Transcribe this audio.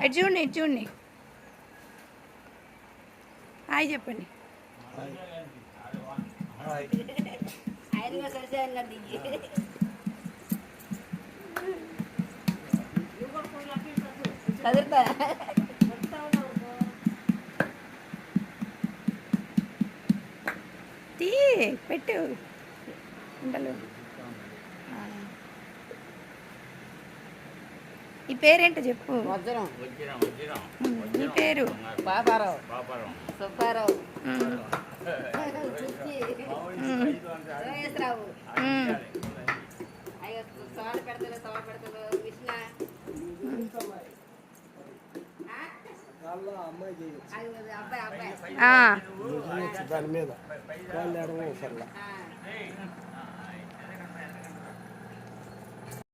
అటు చూడండి ఇటు చూడండి హాయ్ చెప్పండి చదువుతా తీ పెట్టు ఉండలు ఈ పేరేంటో చెప్పు నీ పేరు పాపారావు సుబ్బారావు రావు అయ్యో సవాలు పెడతాడు కృష్ణ ఆ దాని మీద